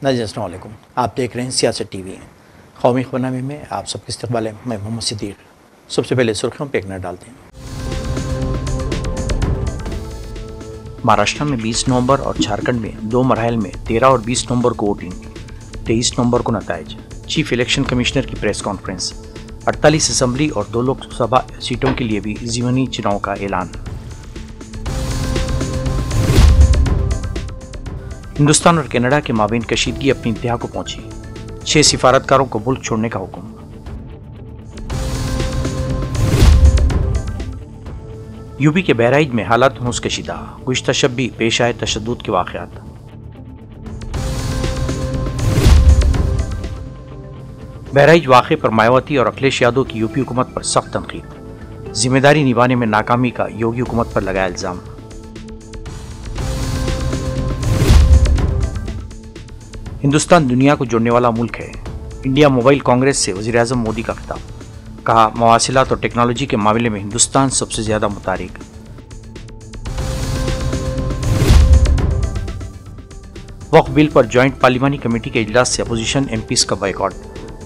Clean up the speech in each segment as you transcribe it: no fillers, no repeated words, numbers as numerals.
नाज़रीन अस्सलाम वालेकुम। आप देख रहे हैं सियासत टीवी। कौमी खबरनामे में आप सबके इस्तकबाल है। मैं मोहम्मद सिद्दीक। सबसे पहले सुर्खियों पर एक नज़र डालते हैं। महाराष्ट्र में 20 नवंबर और झारखंड में 2 मरहल में 13 और 20 नवंबर को वोटिंग, 23 नवंबर को नताइज। चीफ इलेक्शन कमिश्नर की प्रेस कॉन्फ्रेंस। 48 असेंबली और 2 लोकसभा सीटों के लिए भी ज़मीनी चुनाव का ऐलान। हिंदुस्तान और कनाडा के माबीन कशीदगी अपनी इंतहा को पहुंची। 6 सिफारतकारों को मुल्क छोड़ने का हुक्म। यूपी के बहराइच में हालात मुस्तशिदा। गुज़िश्ता शब भी पेश आए तशद्दुद के वाक़यात। बहराइच वाक़े पर मायावती और अखिलेश यादव की यूपी हुकूमत पर सख्त तनकीद। जिम्मेदारी निभाने में नाकामी का योगी हुकूमत पर लगाया इल्ज़ाम। हिंदुस्तान दुनिया को जोड़ने वाला मुल्क है। इंडिया मोबाइल कांग्रेस से वज़ीर-ए-आज़म मोदी का खिताब। कहा, मवासिलात और टेक्नोलॉजी के मामले में हिंदुस्तान सबसे ज्यादा मुतारिक। वक्फ बिल पर ज्वाइंट पार्लिमानी कमेटी के इजलास से अपोजिशन एमपीज का बायकॉट।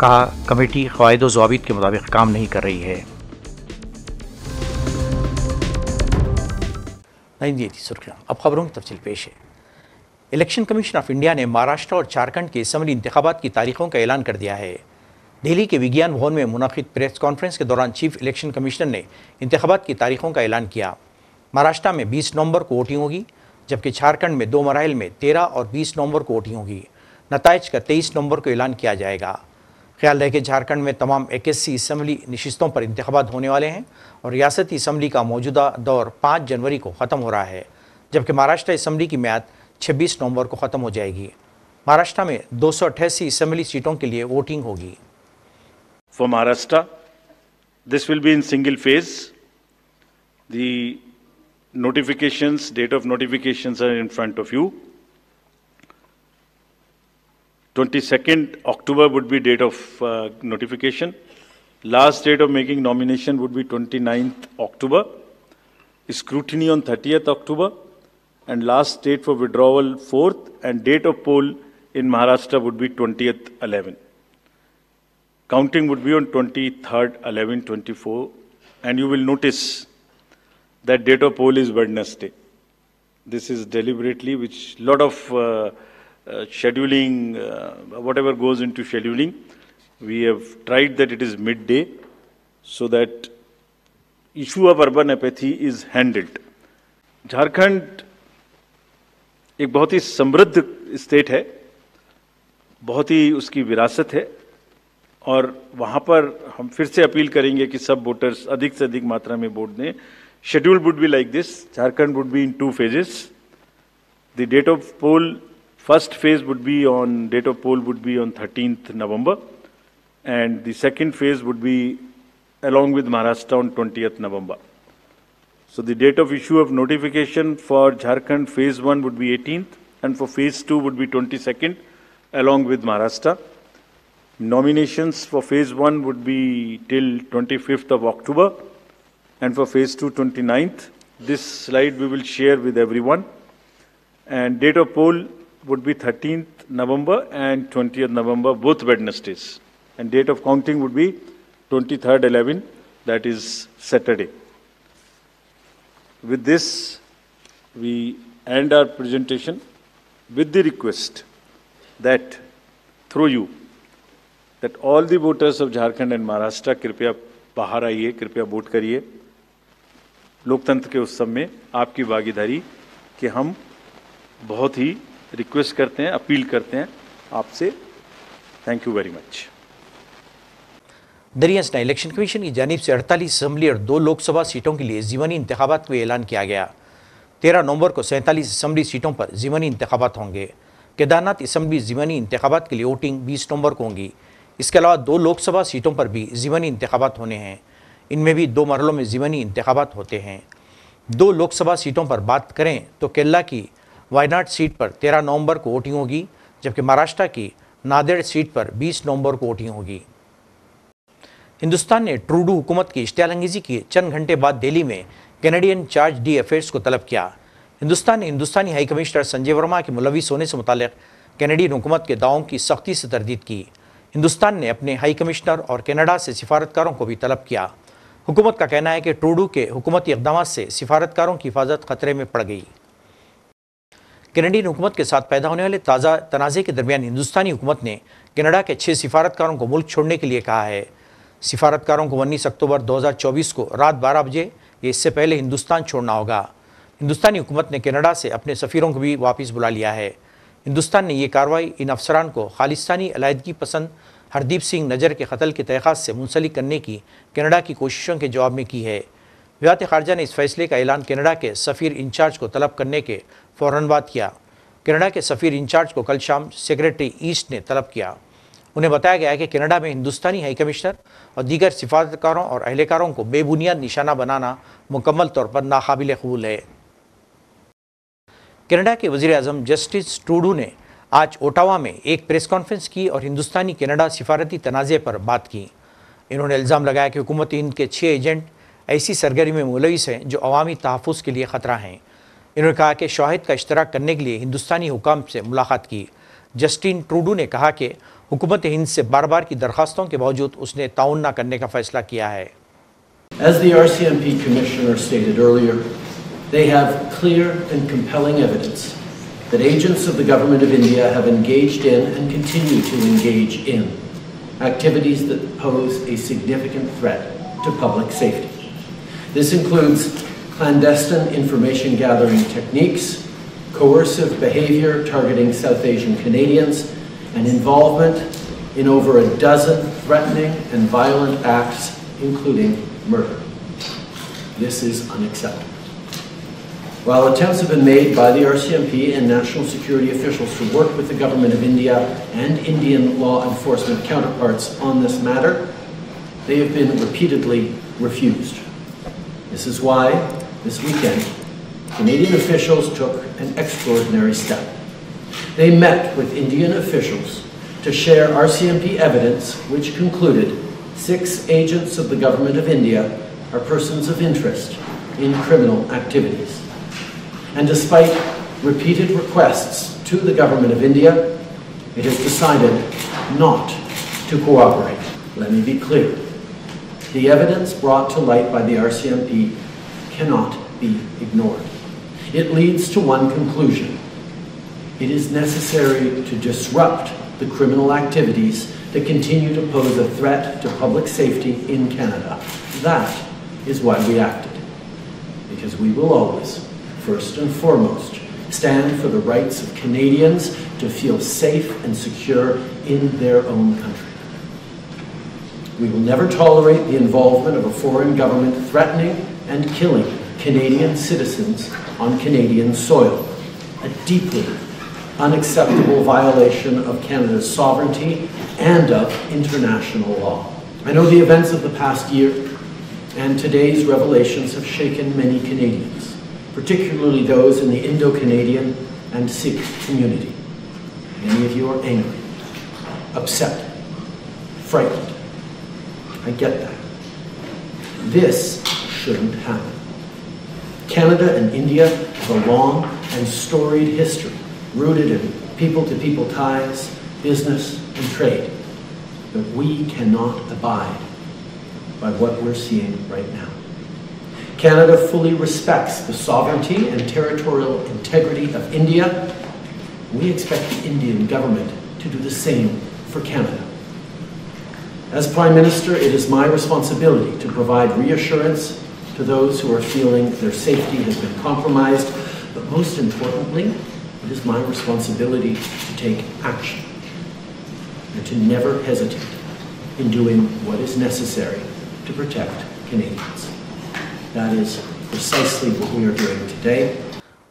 कहा, कमेटी क़वाइद व ज़वाबित के मुताबिक काम नहीं कर रही है। नहीं दी थी सुर्खियां, अब खबरों की तफसील पेश है। इलेक्शन कमीशन ऑफ इंडिया ने महाराष्ट्र और झारखंड के असम्बली इंतखाबात की तारीखों का ऐलान कर दिया है। दिल्ली के विज्ञान भवन में मुनाकिद प्रेस कॉन्फ्रेंस के दौरान चीफ इलेक्शन कमिश्नर ने इंतखाबात की तारीखों का ऐलान किया। महाराष्ट्र में 20 नवंबर को वोटिंग होगी, जबकि झारखंड में 2 मराइल में 13 और 20 नवंबर को वोटिंग होगी। नताइज का 23 नवंबर को ऐलान किया जाएगा। ख्याल रहे कि झारखंड में तमाम 81 असम्बली नशिस्तों पर इंतखाबात होने वाले हैं और रियासती असम्बली का मौजूदा दौर 5 जनवरी को ख़त्म हो रहा है, जबकि महाराष्ट्र असम्बली की म्याद 26 नवंबर को ख़त्म हो जाएगी। महाराष्ट्र में 288 असम्बली सीटों के लिए वोटिंग होगी। For Maharashtra, this will be in single phase. The notifications, date of notifications are in front of you. 22nd October would be date of notification. Last date of making nomination would be 29th October. Scrutiny on 30th October. And last date for withdrawal 4th, and date of poll in Maharashtra would be 20th 11. Counting would be on 23rd 11/24, and you will notice that date of poll is Wednesday. This is deliberately, which lot of scheduling, whatever goes into scheduling, we have tried that it is midday, so that issue of urban apathy is handled. Jharkhand एक बहुत ही समृद्ध state है, बहुत ही उसकी विरासत है, और वहाँ पर हम फिर से अपील करेंगे कि सब वोटर्स अधिक से अधिक मात्रा में वोट दें। Schedule would be like this: Jharkhand would be in 2 phases. The date of poll, first phase would be on, date of poll would be on 13th November, and the second phase would be along with Maharashtra on 20th November. So the date of issue of notification for Jharkhand phase 1 would be 18th, and for phase 2 would be 22nd along with Maharashtra. Nominations for phase 1 would be till 25th of October, and for phase 2, 29th. This slide we will share with everyone. And date of poll would be 13th November and 20th November, both Wednesdays. And date of counting would be 23rd 11, that is Saturday. With this, we end our presentation with the request that through you, that all the voters of Jharkhand and Maharashtra कृपया बाहर आइए, कृपया vote करिए। लोकतंत्र के उत्सव में आपकी भागीदारी कि हम बहुत ही रिक्वेस्ट करते हैं, अपील करते हैं आपसे। Thank you very much. दरियासना इलेक्शन कमीशन की जानिब से 48 असम्बली और 2 लोकसभा सीटों के लिए ज़मीनी इंतखाबात का ऐलान किया गया। 13 नवंबर को 47 असम्बली सीटों पर ज़मीनी इंतखाबात होंगे। केदारनाथ असम्बली ज़मीनी इंतखाबात के लिए वोटिंग 20 नवंबर को होंगी। इसके अलावा 2 लोकसभा सीटों पर भी ज़मीनी इंतखाबात होने हैं। इनमें भी 2 मरहलों में ज़मीनी इंतखाबात होते हैं। 2 लोकसभा सीटों पर बात करें तो केरला की वायनाड सीट पर 13 नवंबर को वोटिंग होगी, जबकि महाराष्ट्र की नांदेड़ सीट पर 20 नवंबर को वोटिंग होगी। हिंदुस्तान ने ट्रूडो हुकूमत की इश्तियालंगेज़ी के चंद घंटे बाद दिल्ली में कैनेडियन चार्ज डी अफेयर्स को तलब किया। हिंदुस्तान ने हिंदुस्तानी हाई कमिश्नर संजय वर्मा के मुलविस होने से मुताल्लिक कैनेडियन हुकूमत के दावों की सख्ती से तरदीद की। हिंदुस्तान ने अपने हाई कमिश्नर और कनाडा से सिफारतकारों को भी तलब किया। हुकूमत का कहना है कि ट्रूडो के हुकूमती इक़दामात से सिफारतकारों की हिफाजत खतरे में पड़ गई। कैनेडियन हुकूमत के साथ पैदा होने वाले ताज़ा तनाज़े के दरमियान हिंदुस्तानी हुकूमत ने कनाडा के 6 सिफारतकारों को मुल्क छोड़ने के लिए कहा है। सिफारतकारों को 19 अक्टूबर 2024 को रात 12 बजे या इससे पहले हिंदुस्तान छोड़ना होगा। हिंदुस्तानी हुकूमत ने कनाडा से अपने सफ़ीरों को भी वापस बुला लिया है। हिंदुस्तान ने यह कार्रवाई इन अफसरान को खालिस्तानी अलायदगी पसंद हरदीप सिंह नजर के कत्ल की तहक़ात से मुंसलिक करने की कनाडा की कोशिशों के जवाब में की है। वज़ारत ख़ारजा ने इस फैसले का ऐलान कनाडा के सफ़ीर इंचार्ज को तलब करने के फ़ौरन बाद किया। कनाडा के सफ़ीर इंचार्ज को कल शाम सेक्रेटरी ईस्ट ने तलब किया। उन्हें बताया गया है कि कनाडा में हिंदुस्तानी हाई कमिश्नर और दीगर सिफारतकारों और अहलकारों को बेबुनियाद निशाना बनाना मुकम्मल तौर पर नाकाबिल कबूल है। कनाडा के वज़ीर आज़म जस्टिस ट्रूडो ने आज ओटावा में एक प्रेस कॉन्फ्रेंस की और हिंदुस्तानी कनाडा सिफारती तनाज़े पर बात की। इन्होंने इल्ज़ाम लगाया कि हुकूमत हिंद के 6 एजेंट ऐसी सरगर्मी में मुलविस हैं जो अवामी तहफ़्फ़ुज़ के लिए ख़तरा हैं। इन्होंने कहा कि शाहिद का इश्तराक करने के लिए हिंदुस्तानी हुकाम से मुलाकात की। जस्टिन ट्रूडो ने कहा कि हुकूमत हिंद से बार बार की दरख्वास्तों के बावजूद उसने ताउन न करने का फ़ैसला किया है। As the RCMP Commissioner stated earlier, they have clear and compelling evidence that agents of the Government of India have engaged in and continue to engage in activities that pose a significant threat to public safety. This includes clandestine information gathering techniques, coercive behavior targeting South Asian Canadians, and involvement in over a dozen threatening and violent acts, including murder. This is unacceptable. While attempts have been made by the RCMP and national security officials to work with the Government of India and Indian law enforcement counterparts on this matter, they have been repeatedly refused. This is why, this weekend, Canadian officials took an extraordinary step. They met with Indian officials to share RCMP evidence which concluded 6 agents of the Government of India are persons of interest in criminal activities. And despite repeated requests to the Government of India, it has decided not to cooperate. Let me be clear. The evidence brought to light by the RCMP cannot be ignored. It leads to one conclusion. It is necessary to disrupt the criminal activities that continue to pose a threat to public safety in Canada. That is why we acted. Because we will always, first and foremost, stand for the rights of Canadians to feel safe and secure in their own country. We will never tolerate the involvement of a foreign government threatening and killing Canadian citizens on Canadian soil, a deeply unacceptable violation of Canada's sovereignty and of international law. I know the events of the past year and today's revelations have shaken many Canadians, particularly those in the Indo-Canadian and Sikh community. Many of you are angry, upset, frightened. I get that. This shouldn't happen. Canada and India have a long and storied history rooted in people-to-people ties, business and trade. But we cannot abide by what we're seeing right now. Canada fully respects the sovereignty and territorial integrity of India. We expect the Indian government to do the same for Canada. As Prime Minister, it is my responsibility to provide reassurance to those who are feeling their safety has been compromised, but most importantly, it is my responsibility to take action and to never hesitate in doing what is necessary to protect Canadians. That is precisely what we are doing today.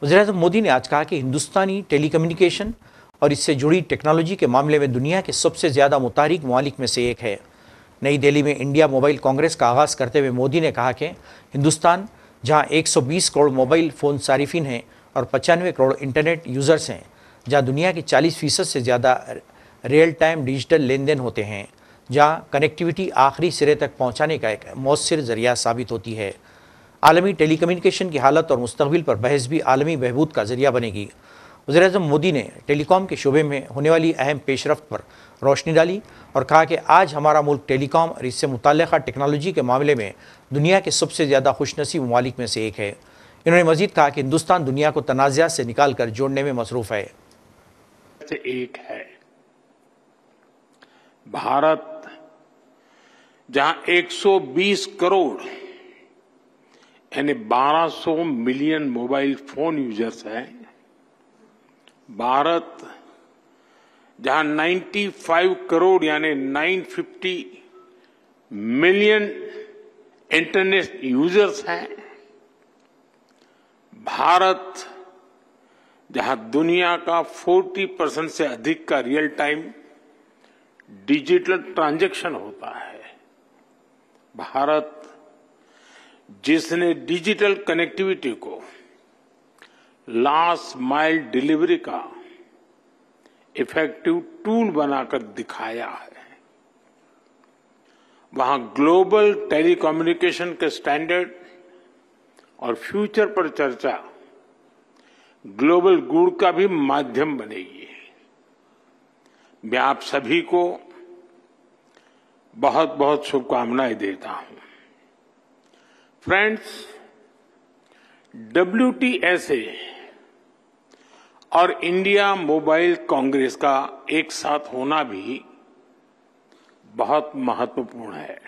वज़ीर-ए-आज़म मोदी ने आज कहा कि हिंदुस्तानी telecommunication और इससे जुड़ी technology के मामले में दुनिया के सबसे ज़्यादा मुतारिक ममालिक में से एक है। नई दिल्ली में इंडिया मोबाइल कांग्रेस का आगाज़ करते हुए मोदी ने कहा कि हिंदुस्तान, जहां 120 करोड़ मोबाइल फ़ोन सारिफिन हैं और 95 करोड़ इंटरनेट यूज़र्स हैं, जहां दुनिया की 40% से ज़्यादा रियल टाइम डिजिटल लेन देन होते हैं, जहां कनेक्टिविटी आखिरी सिरे तक पहुंचाने का एक मौसर ज़रिया साबित होती है। आलमी टेलीकम्युनिकेशन की हालत और मुस्तकबिल पर बहस भी आलमी बहबूद का ज़रिया बनेगी। वज़ीर-ए-आज़म मोदी ने टेलीकॉम के शोबे में होने वाली अहम पेशरफ्त पर रोशनी डाली और कहा कि आज हमारा मुल्क टेलीकॉम और इससे मुताल्लिक़ा टेक्नोलॉजी के मामले में दुनिया के सबसे ज़्यादा खुशनसीब ममालिक में से एक है। इन्होंने मज़ीद कहा कि हिंदुस्तान दुनिया को तनाज़ात से निकाल कर जोड़ने में मसरूफ़ है। एक है भारत, जहां 120 करोड़ यानी 1200 मिलियन मोबाइल फोन यूजर्स हैं। भारत जहां 95 करोड़ यानी 950 मिलियन इंटरनेट यूजर्स हैं। भारत जहां दुनिया का 40% से अधिक का रियल टाइम डिजिटल ट्रांजैक्शन होता है। भारत जिसने डिजिटल कनेक्टिविटी को लास्ट माइल डिलीवरी का इफेक्टिव टूल बनाकर दिखाया है। वहां ग्लोबल टेलीकम्युनिकेशन के स्टैंडर्ड और फ्यूचर पर चर्चा ग्लोबल गुड का भी माध्यम बनेगी। मैं आप सभी को बहुत बहुत शुभकामनाएं देता हूं। फ्रेंड्स, WTSA और इंडिया मोबाइल कांग्रेस का एक साथ होना भी बहुत महत्वपूर्ण है।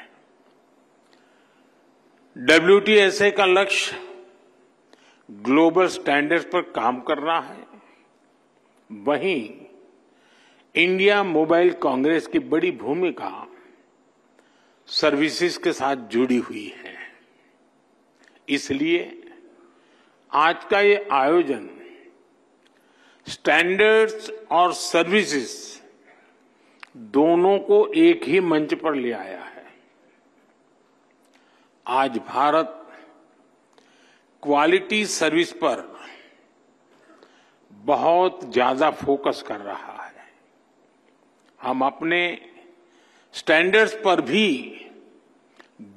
WTSA का लक्ष्य ग्लोबल स्टैंडर्ड्स पर काम करना है। वहीं इंडिया मोबाइल कांग्रेस की बड़ी भूमिका सर्विसेज के साथ जुड़ी हुई है। इसलिए आज का ये आयोजन स्टैंडर्ड्स और सर्विसेज दोनों को एक ही मंच पर ले आया है। आज भारत क्वालिटी सर्विस पर बहुत ज्यादा फोकस कर रहा है। हम अपने स्टैंडर्ड्स पर भी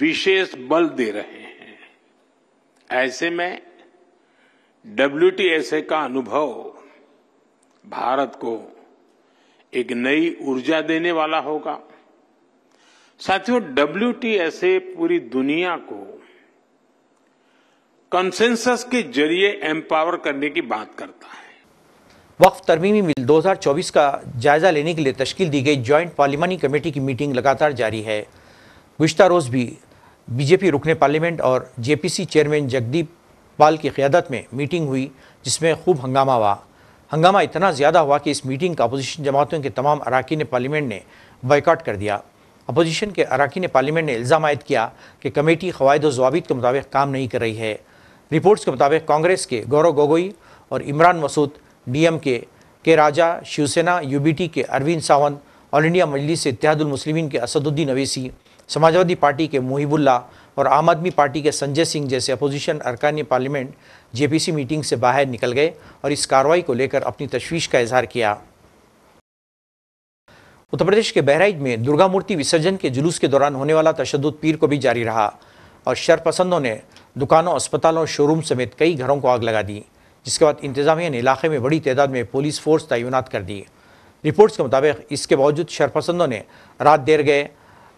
विशेष बल दे रहे हैं। ऐसे में WTSA का अनुभव भारत को एक नई ऊर्जा देने वाला होगा। साथियों, WTSA पूरी दुनिया को कंसेंसस के जरिए एम्पावर करने की बात करता है। वक्फ तरमीमी बिल 2024 का जायजा लेने के लिए तश्कील दी गई ज्वाइंट पार्लिमानी कमेटी की मीटिंग लगातार जारी है। गुज़िश्ता रोज़ भी BJP रुकने पार्लियामेंट और JPC चेयरमैन जगदीप पाल की क़यादत में मीटिंग हुई, जिसमें खूब हंगामा हुआ। हंगामा इतना ज़्यादा हुआ कि इस मीटिंग का अपोजिशन जमातों के तमाम अरकान पार्लियामेंट ने बायकॉट कर दिया। अपोजिशन के अरकान पार्लियामेंट ने इल्ज़ाम आयद किया कि कमेटी क़वायद व ज़वाबित के मुताबिक काम नहीं कर रही है। रिपोर्ट्स के मुताबिक कांग्रेस के गौरव गोगोई और इमरान मसूद, DMK के राजा, शिवसेना UBT के अरविंद सावंत, ऑल इंडिया मजलिस इत्तेहादुल मुस्लिमीन के असदुद्दीन अवैसी, समाजवादी पार्टी के मुहिबुल्ला और आम आदमी पार्टी के संजय सिंह जैसे अपोजिशन अरकान पार्लियामेंट JPC मीटिंग से बाहर निकल गए और इस कार्रवाई को लेकर अपनी तशवीश का इजहार किया। उत्तर प्रदेश के बहराइच में दुर्गा मूर्ति विसर्जन के जुलूस के दौरान होने वाला तशद्दुद पीर को भी जारी रहा और शरपसंदों ने दुकानों, अस्पतालों, शोरूम समेत कई घरों को आग लगा दी, जिसके बाद इंतजामिया ने इलाके में बड़ी तादाद में पुलिस फोर्स तैनात कर दी। रिपोर्ट्स के मुताबिक इसके बावजूद शरपसंदों ने रात देर गए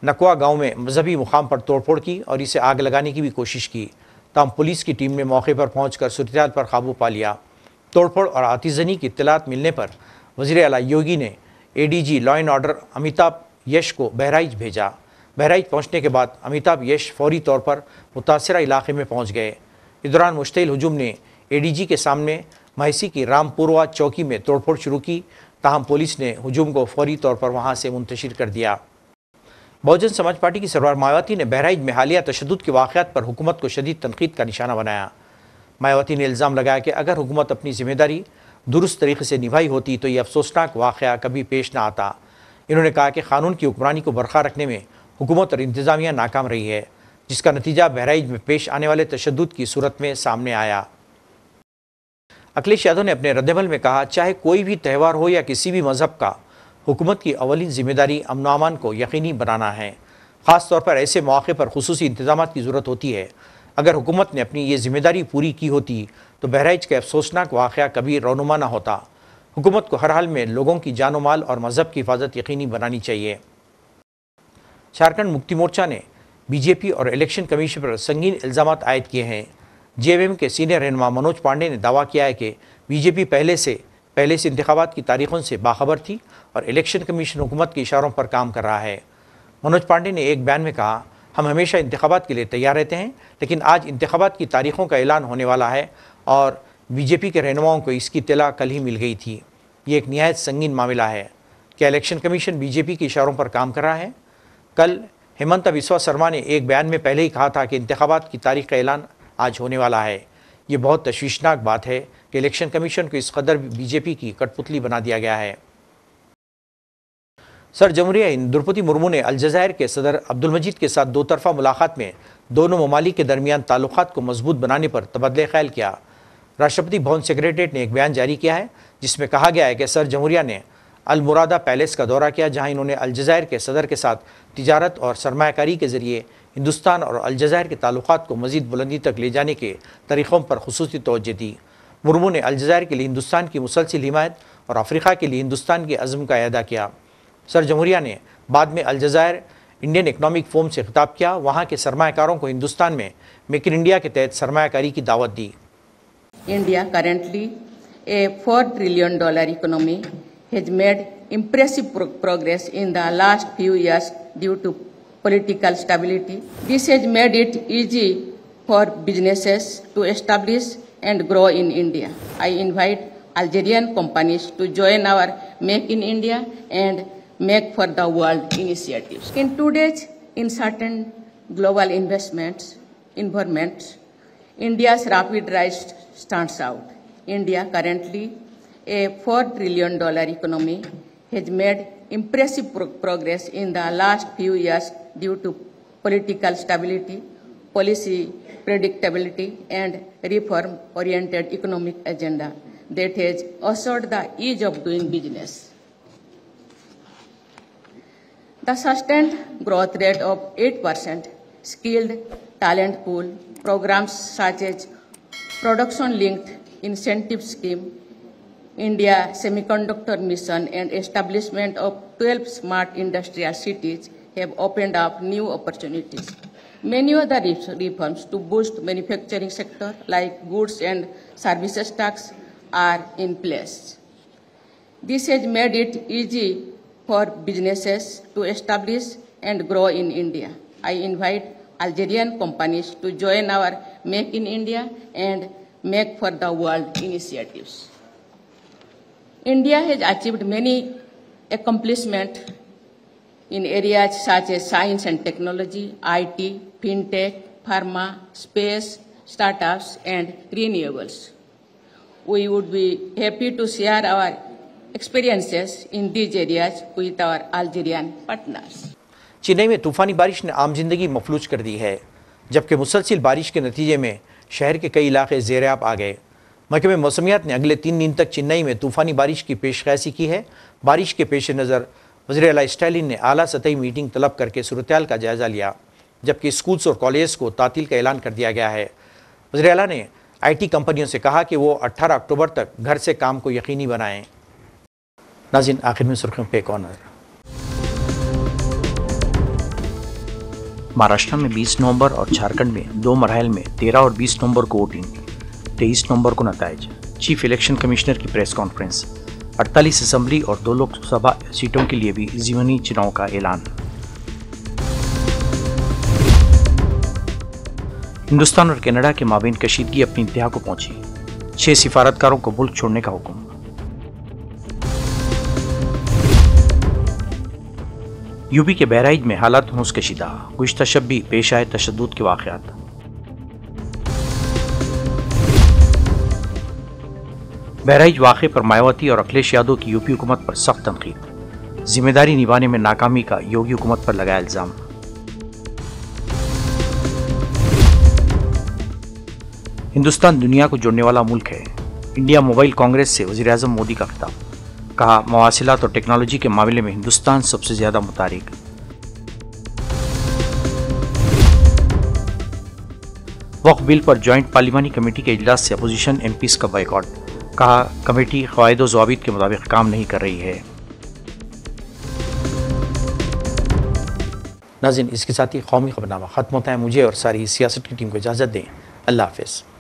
नकवा गांव में मजहबी मुकाम पर तोड़फोड़ की और इसे आग लगाने की भी कोशिश की। तमाम पुलिस की टीम ने मौके पर पहुंचकर सूरत पर काबू पा लिया। तोड़फोड़ और आतिशबाजी की इत्तलात मिलने पर वज़ीर आला योगी ने ADG law and order Amitabh Yash को बहराइच भेजा। बहराइच पहुंचने के बाद अमिताभ यश फौरी तौर पर मुतासरा इलाके में पहुंच गए। इस दौरान मुश्तइल हुजूम ने ADG के सामने महसी की रामपुरवा चौकी में तोड़फोड़ शुरू की, ताहम पुलिस ने हुजूम को फौरी तौर पर वहां से मुंतशिर कर दिया। बहुजन समाज पार्टी की सरवर मायावती ने बहराइच में हालिया तशद्दुद के वाक़यात पर हुकूमत को शदीद तनकीद का निशाना बनाया। मायावती ने इल्ज़ाम लगाया कि अगर हुकूमत अपनी जिम्मेदारी दुरुस्त तरीके से निभाई होती तो ये अफसोसनाक वाक़या कभी पेश न आता। इन्होंने कहा कि कानून की हुक्मरानी को बरकरार रखने में हुकूमत और इंतज़ामिया नाकाम रही है, जिसका नतीजा बहराइच में पेश आने वाले तशद्दुद की सूरत में सामने आया। अखिलेश यादव ने अपने रद्दमल में कहा, चाहे कोई भी त्यौहार हो या किसी भी मजहब का, हुकूमत की अवलीन जिम्मेदारी अमन अमान को यकीनी बनाना है। ख़ास तौर पर ऐसे मौके पर खुसूसी इंतजामात की ज़रूरत होती है अगर हुकूमत ने अपनी ये जिम्मेदारी पूरी की होती तो बहराइच का अफसोसनाक वाक़या कभी रौनुमा न होता। हुकूमत को हर हाल में लोगों की जानो माल और मज़हब की हिफाजत यकीनी बनानी चाहिए। झारखंड मुक्ति मोर्चा ने बीजेपी और इलेक्शन कमीशन पर संगीन इल्ज़ामात आयद किए हैं। जेएमएम के सीनियर रहनुमा मनोज पांडे ने दावा किया है कि बीजेपी पहले से इंतखाबात की तारीखों से बाखबर थी और इलेक्शन कमीशन हुकूमत के इशारों पर काम कर रहा है। मनोज पांडे ने एक बयान में कहा, हम हमेशा इंतखाबात के लिए तैयार रहते हैं, लेकिन आज इंतखाबात की तारीखों का ऐलान होने वाला है और बीजेपी के रहनुमाओं को इसकी इत्तला कल ही मिल गई थी। ये एक निहायत संगीन मामला है। क्या इलेक्शन कमीशन बीजेपी के इशारों पर काम कर रहा है? कल हेमंत बिस्वा शर्मा ने एक बयान में पहले ही कहा था कि इंतखाबात की तारीख का ऐलान आज होने वाला है। ये बहुत तशवीशनाक बात है कि इलेक्शन कमीशन को इस कदर बीजेपी की कठपुतली बना दिया गया है। सर जमहूरिया हिंद द्रौपदी मुर्मू ने अलजायर के सदर अब्दुल मजीद के साथ दो तरफा मुलाकात में दोनों ममालिक के दरमियान ताल्लुकात को मजबूत बनाने पर तबदले ख्याल किया। राष्ट्रपति भवन सेक्रेटरीट ने एक बयान जारी किया है जिसमें कहा गया है कि सर जमहूरिया ने अल मुरादा पैलेस का दौरा किया, जहां इन्होंने अलजायर के सदर के साथ तिजारत और सरमायाकारी के ज़रिए हिंदुस्तान और अलजायर के ताल्लुकात को मज़ीद बुलंदी तक ले जाने के तरीक़ों पर खुसूसी तवज्जो दी। मुर्मू ने अलजायर के लिए हिंदुस्तान की मुसलसल हिमायत और अफ्रीका के लिए हिंदुस्तान के अज़्म का अदा किया। सर जमहूरिया ने बाद में अलजायर इंडियन इकनॉमिक फोरम से खिताब किया, वहाँ के सरमायाकारों को हिंदुस्तान में मेक इन इंडिया के तहत सरमायाकारी की दावत दी। India, currently a $4 trillion economy, has made impressive progress in the last few years due to political stability. This has made it easy for businesses to establish and grow in India. I invite Algerian companies to join our Make in India and Make for the World initiatives. In today's uncertain global environment, India's rapid rise stands out. India, currently a $4 trillion economy, has made impressive progress in the last few years due to political stability, policy predictability, and reform-oriented economic agenda that has assured the ease of doing business. The sustained growth rate of 8%, skilled talent pool, programs such as production-linked incentive scheme, India Semiconductor Mission, and establishment of 12 smart industrial cities have opened up new opportunities. Many other reforms to boost manufacturing sector like goods and services tax are in place. This has made it easy for businesses to establish and grow in India. I invite Algerian companies to join our Make in India and Make for the World initiatives. India has achieved many accomplishments in areas such as science and technology, IT, fintech, pharma, space, startups, and renewables. We would be happy to share our experiences in these areas with our Algerian partners. Chennai में तूफानी बारिश ने आम जिंदगी मफलूज कर दी है, जबकि मुसलसल बारिश के नतीजे में शहर के कई इलाके ज़ेर-ए-आब आ गए। महकमे मौसमियात ने अगले 3 दिन तक चेन्नई में तूफानी बारिश की पेशकशी की है। बारिश के पेश नज़र वज़ीर आला स्टालिन ने आला सतही मीटिंग तलब करके सूरत-ए-हाल का जायज़ा लिया, जबकि स्कूल्स और कॉलेज को तातील का ऐलान कर दिया गया है। वज़ीर आला ने IT कंपनियों से कहा कि वो 18 अक्टूबर तक घर से काम को यकीनी बनाएं। नाज़रीन, आखिर में सुर्खियों पे एक और नज़र। महाराष्ट्र में 20 नवंबर और झारखंड में 2 मरहल में 13 और 20 नवंबर को वोटिंग, 23 नवंबर को नताइज। चीफ इलेक्शन कमिश्नर की प्रेस कॉन्फ्रेंस। 48 असेंबली और 2 लोकसभा सीटों के लिए भी ज़मीनी चुनाव का ऐलान। हिंदुस्तान और कनाडा के माबीन कशीदगी अपनी इंतहा को पहुंची, 6 सिफारतकारों को मुल्क छोड़ने का हुक्म। यूपी के बहराइच में हालात मुस्तशिदा, गुज़िश्ता शब भी पेश आए तशद्दुद के वाक़यात। बहराइच वाक़े पर मायावती और अखिलेश यादव की यूपी हुकूमत पर सख्त तनकीद, जिम्मेदारी निभाने में नाकामी का योगी हुकूमत पर लगाया इल्ज़ाम। हिंदुस्तान दुनिया को जोड़ने वाला मुल्क है, इंडिया मोबाइल कांग्रेस से वज़ीर आज़म मोदी का खिताब। कहा, मवासिलात और टेक्नोलॉजी के मामले में हिंदुस्तान सबसे ज्यादा मुतारिक। वक्फ बिल पर जॉइंट पार्लिमानी कमेटी के इजलास से अपोजिशन MPs का बाइकआउट, कहा कमेटी क़वाइद व ज़वाबित के मुताबिक काम नहीं कर रही है। नाज़रीन, इसके साथ ही कौमी खबरनामा ख़त्म होता है। मुझे और सारी सियासत की टीम को इजाज़त दें। अल्लाह हाफ़िज़।